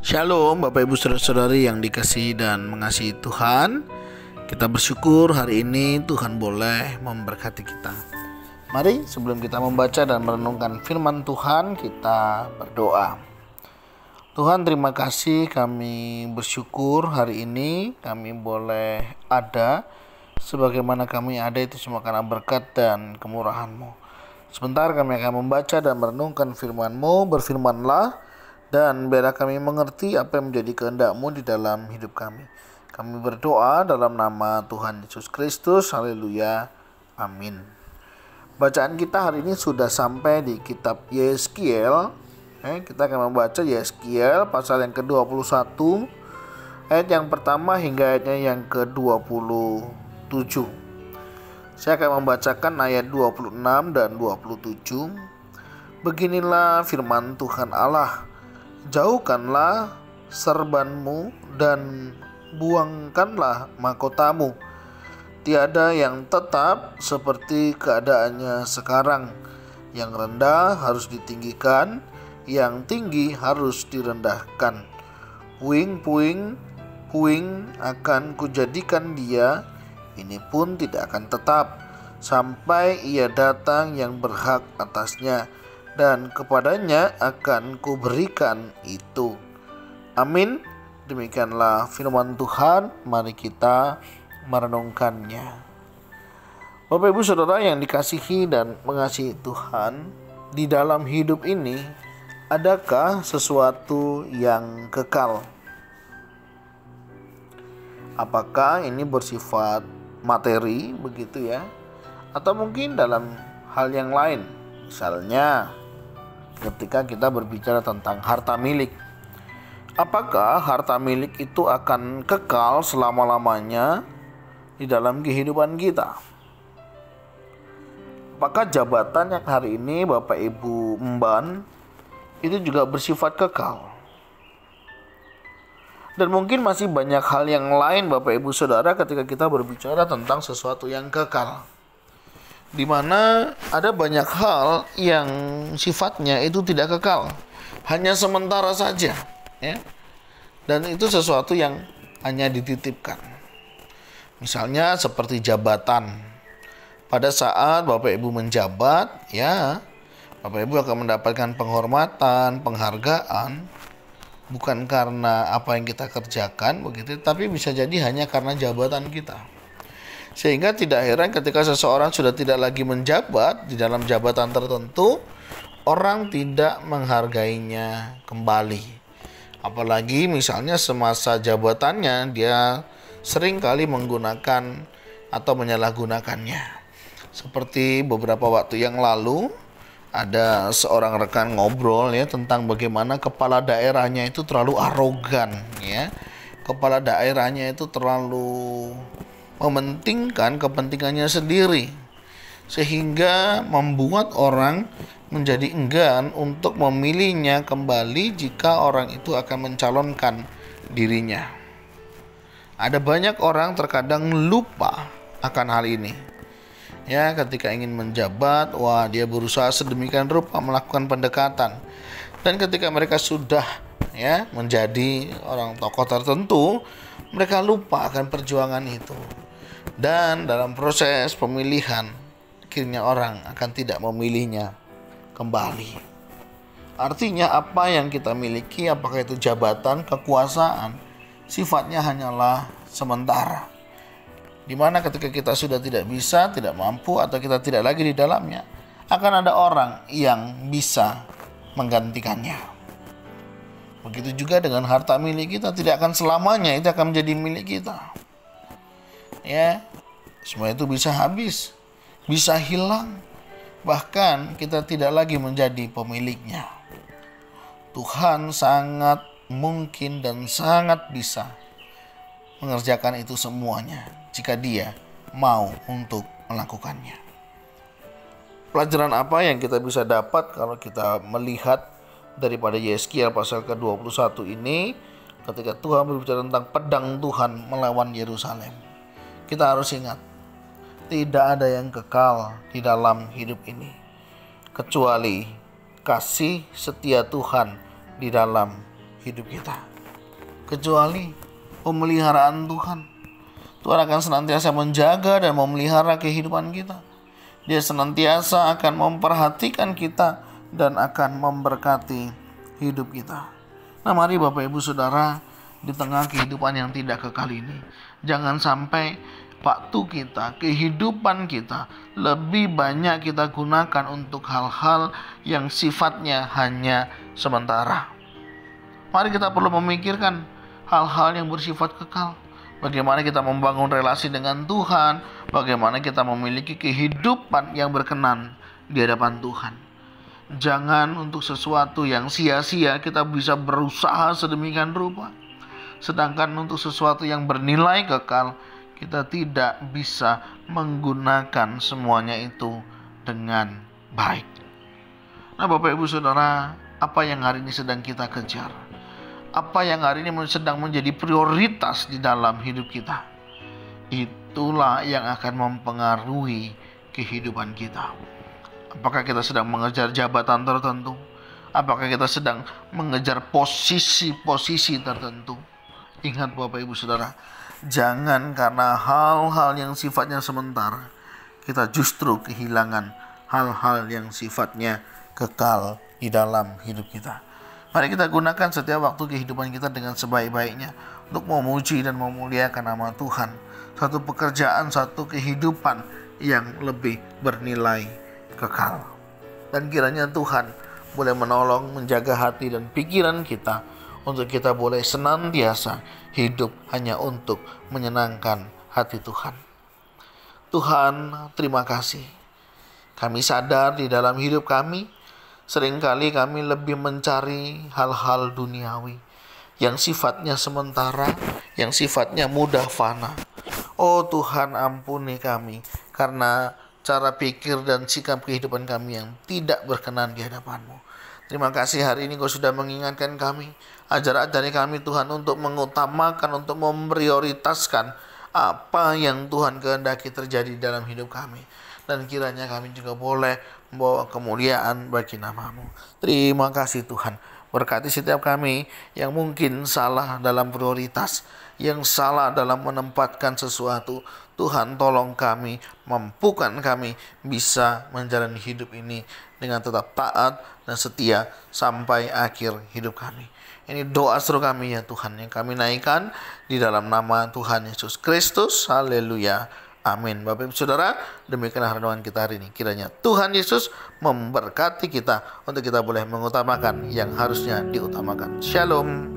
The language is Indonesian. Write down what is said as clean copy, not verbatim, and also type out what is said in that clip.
Shalom Bapak Ibu Saudara-saudari yang dikasihi dan mengasihi Tuhan. Kita bersyukur hari ini Tuhan boleh memberkati kita. Mari sebelum kita membaca dan merenungkan firman Tuhan, kita berdoa. Tuhan, terima kasih, kami bersyukur hari ini kami boleh ada. Sebagaimana kami ada itu semua karena berkat dan kemurahan-Mu. Sebentar kami akan membaca dan merenungkan firman-Mu. Berfirmanlah dan biarlah kami mengerti apa yang menjadi kehendak-Mu di dalam hidup kami. Kami berdoa dalam nama Tuhan Yesus Kristus. Haleluya. Amin. Bacaan kita hari ini sudah sampai di kitab Yeskiel. Kita akan membaca Yeskiel pasal yang ke-21, ayat yang pertama hingga ayatnya yang ke-27. Saya akan membacakan ayat 26 dan 27. Beginilah firman Tuhan Allah. Jauhkanlah serbanmu dan buangkanlah mahkotamu. Tiada yang tetap seperti keadaannya sekarang. Yang rendah harus ditinggikan, yang tinggi harus direndahkan. Puing akan kujadikan dia, ini pun tidak akan tetap, sampai ia datang yang berhak atasnya, dan kepadanya akan kuberikan itu. Amin. Demikianlah firman Tuhan. Mari kita merenungkannya. Bapak Ibu Saudara yang dikasihi dan mengasihi Tuhan, di dalam hidup ini adakah sesuatu yang kekal? Apakah ini bersifat materi begitu ya? Atau mungkin dalam hal yang lain? Misalnya ketika kita berbicara tentang harta milik, apakah harta milik itu akan kekal selama-lamanya di dalam kehidupan kita? Apakah jabatan yang hari ini Bapak Ibu emban itu juga bersifat kekal? Dan mungkin masih banyak hal yang lain Bapak Ibu Saudara ketika kita berbicara tentang sesuatu yang kekal, di mana ada banyak hal yang sifatnya itu tidak kekal, hanya sementara saja, ya. Dan itu sesuatu yang hanya dititipkan. Misalnya seperti jabatan. Pada saat Bapak Ibu menjabat, ya, Bapak Ibu akan mendapatkan penghormatan, penghargaan, bukan karena apa yang kita kerjakan begitu, tapi bisa jadi hanya karena jabatan kita. Sehingga tidak heran ketika seseorang sudah tidak lagi menjabat di dalam jabatan tertentu, orang tidak menghargainya kembali. Apalagi misalnya semasa jabatannya dia sering kali menggunakan atau menyalahgunakannya. Seperti beberapa waktu yang lalu ada seorang rekan ngobrol ya tentang bagaimana kepala daerahnya itu terlalu arogan ya. Kepala daerahnya itu terlalu mementingkan kepentingannya sendiri, sehingga membuat orang menjadi enggan untuk memilihnya kembali jika orang itu akan mencalonkan dirinya. Ada banyak orang terkadang lupa akan hal ini. Ya, ketika ingin menjabat, dia berusaha sedemikian rupa melakukan pendekatan. Dan ketika mereka sudah menjadi orang tokoh tertentu, mereka lupa akan perjuangan itu. Dan dalam proses pemilihan, akhirnya orang akan tidak memilihnya kembali. Artinya apa yang kita miliki, apakah itu jabatan, kekuasaan, sifatnya hanyalah sementara. Dimana ketika kita sudah tidak bisa, tidak mampu, atau kita tidak lagi di dalamnya, akan ada orang yang bisa menggantikannya. Begitu juga dengan harta milik kita, tidak akan selamanya itu akan menjadi milik kita. Ya, semua itu bisa habis, bisa hilang, bahkan kita tidak lagi menjadi pemiliknya. Tuhan sangat mungkin dan sangat bisa mengerjakan itu semuanya jika Dia mau untuk melakukannya. Pelajaran apa yang kita bisa dapat kalau kita melihat daripada Yeskiel pasal ke-21 ini, ketika Tuhan berbicara tentang pedang Tuhan melawan Yerusalem? Kita harus ingat, tidak ada yang kekal di dalam hidup ini kecuali kasih setia Tuhan di dalam hidup kita. kecuali pemeliharaan Tuhan. Tuhan akan senantiasa menjaga dan memelihara kehidupan kita. Dia senantiasa akan memperhatikan kita dan akan memberkati hidup kita. Nah, mari Bapak Ibu Saudara, di tengah kehidupan yang tidak kekal ini, jangan sampai waktu kita, kehidupan kita lebih banyak kita gunakan untuk hal-hal yang sifatnya hanya sementara. Mari kita perlu memikirkan hal-hal yang bersifat kekal. Bagaimana kita membangun relasi dengan Tuhan, bagaimana kita memiliki kehidupan yang berkenan di hadapan Tuhan. Jangan untuk sesuatu yang sia-sia kita bisa berusaha sedemikian rupa, sedangkan untuk sesuatu yang bernilai kekal kita tidak bisa menggunakan semuanya itu dengan baik. Nah, Bapak Ibu Saudara, apa yang hari ini sedang kita kejar? Apa yang hari ini sedang menjadi prioritas di dalam hidup kita? Itulah yang akan mempengaruhi kehidupan kita. Apakah kita sedang mengejar jabatan tertentu? Apakah kita sedang mengejar posisi-posisi tertentu? Ingat Bapak Ibu Saudara, jangan karena hal-hal yang sifatnya sementara kita justru kehilangan hal-hal yang sifatnya kekal di dalam hidup kita. Mari kita gunakan setiap waktu kehidupan kita dengan sebaik-baiknya untuk memuji dan memuliakan nama Tuhan. Satu pekerjaan, satu kehidupan yang lebih bernilai kekal. Dan kiranya Tuhan boleh menolong, menjaga hati dan pikiran kita untuk kita boleh senantiasa hidup hanya untuk menyenangkan hati Tuhan. Tuhan, terima kasih. Kami sadar di dalam hidup kami, seringkali kami lebih mencari hal-hal duniawi yang sifatnya sementara, yang sifatnya mudah fana. Oh Tuhan, ampuni kami karena cara pikir dan sikap kehidupan kami yang tidak berkenan di hadapan-Mu. Terima kasih hari ini Kau sudah mengingatkan kami. Ajar-ajari kami Tuhan untuk mengutamakan, untuk memprioritaskan apa yang Tuhan kehendaki terjadi dalam hidup kami. Dan kiranya kami juga boleh membawa kemuliaan bagi nama-Mu. Terima kasih Tuhan. Berkati setiap kami yang mungkin salah dalam prioritas, yang salah dalam menempatkan sesuatu. Tuhan tolong kami, mampukan kami bisa menjalani hidup ini dengan tetap taat dan setia sampai akhir hidup kami. Ini doa seru kami ya Tuhan, yang kami naikkan di dalam nama Tuhan Yesus Kristus. Haleluya. Amin. Bapak Ibu Saudara, demikianlah renungan kita hari ini. Kiranya Tuhan Yesus memberkati kita untuk kita boleh mengutamakan yang harusnya diutamakan. Shalom.